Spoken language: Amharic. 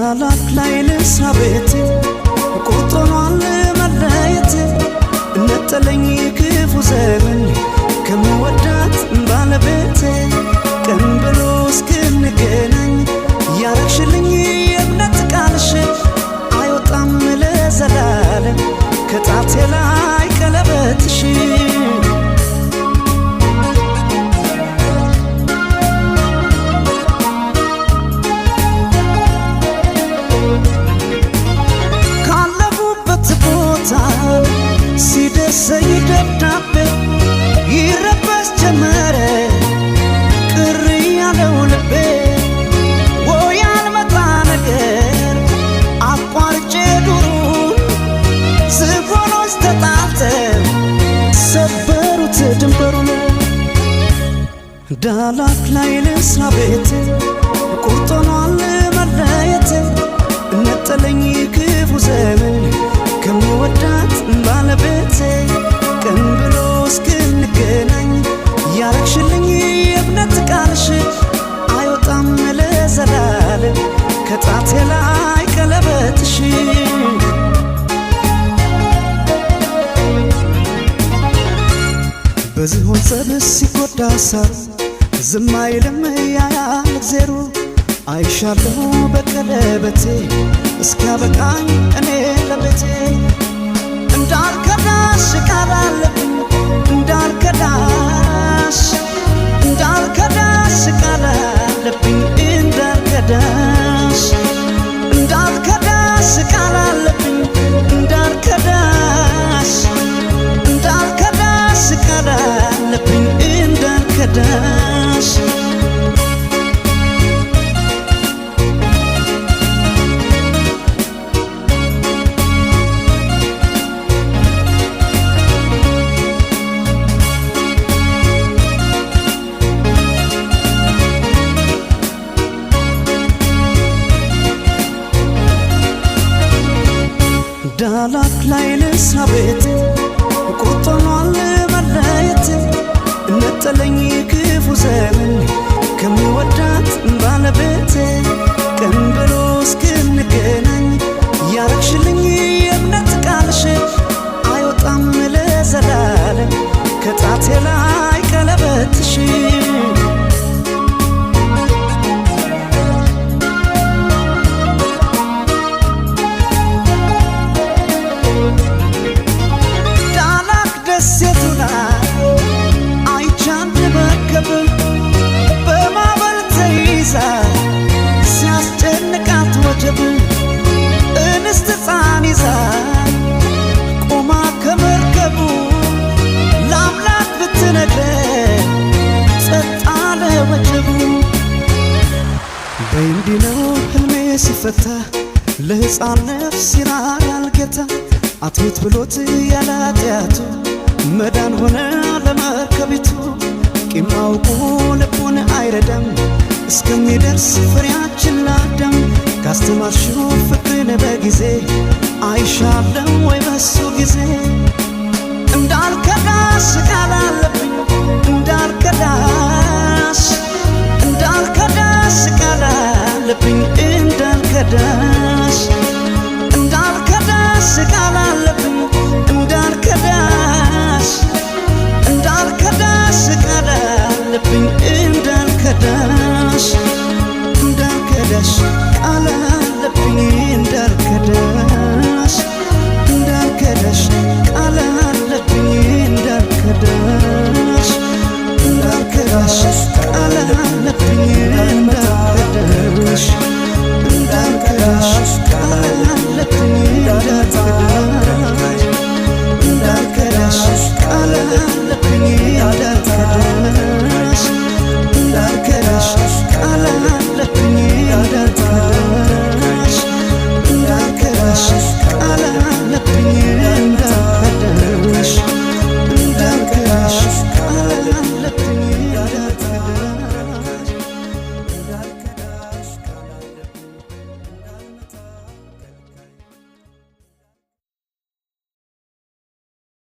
ዳላክ ላይ ልሳቤት ቁጥሯን መለየት ነጠለኝ ክፉ ዘመን ከምወዳት ባለቤቴ ቀን ብሎ እስክንገናኝ ያረግሽልኝ የእምነት ቃልሽ አይወጣም ለዘላለም ከጣቴ ላይ ቀለበትሽ ሲደርሰኝ ደብዳቤ ይረበስ ጀመረ ቅር ያለው ልቤ ወይ ያልመጣ ነገር አቋርጬ ዱሩን ዝሆኖች ተጣልተው ሰበሩት ድንበሩን ዳላክ ላይ ልስራ ቤት ቁርጥ ሆኗል መለየት ነጠለኝ ክፉ ዘመን ከምወዳት ባለቤቴ ቀን ብሎ እስክንገናኝ ያረግሽልኝ የእምነት ቃልሽ አይወጣም ለዘላለም ከጣቴ ላይ ቀለበትሽ በዝሆን ጸብስ ሲጎዳ ሳር ዝም አይልም ያያል እግዜሩ አይሻለሁ በቀለበቴ እስኪያበቃኝ እኔ ለቤቴ እንዳልከዳሽ ቃል አለብኝ እንዳልከዳሽ ቃል አለብኝ እንዳልከዳሽ ቃል አለብኝ እንዳልከዳሽ ቃል አለብኝ እንዳልከዳሽ ዳላክ ላይ ልስራ ቤት ቁርጥ ሆኗል መለየት ነጠለኝ ክፉ ዘመን ከምወዳት ባለቤቴ ቀን ብሎ እስክንገናኝ ያረግሽልኝ የእምነት ቃልሽ አይወጣም ለዘላለም ከጣቴ ላይ ቀለበትሽ በማዕበል ተይዛ ሲያስጨንቃት ወጀብ እንስት ሕፃን ይዛ ቆማ ከመርከቡ ለአምላክ ብትነግረን ጸጥ አለ ወጀቡ በይ እንዲህ ነው ሕልሜ ሲፈታ ለሕፃን ነፍስ ይራራል ጌታ አትሙት ብሎት ያለ ኃጢአቱ መዳን ሆነ ለመርከቢቱ ቂም አውቆ ልቡን አይረዳም እስከሚደርስ ፍሬያችን ላዳም ካስተማርሽው ፍቅርን በጊዜ አይሻለም ወይ በሱ ጊዜ እንዳልከዳሽ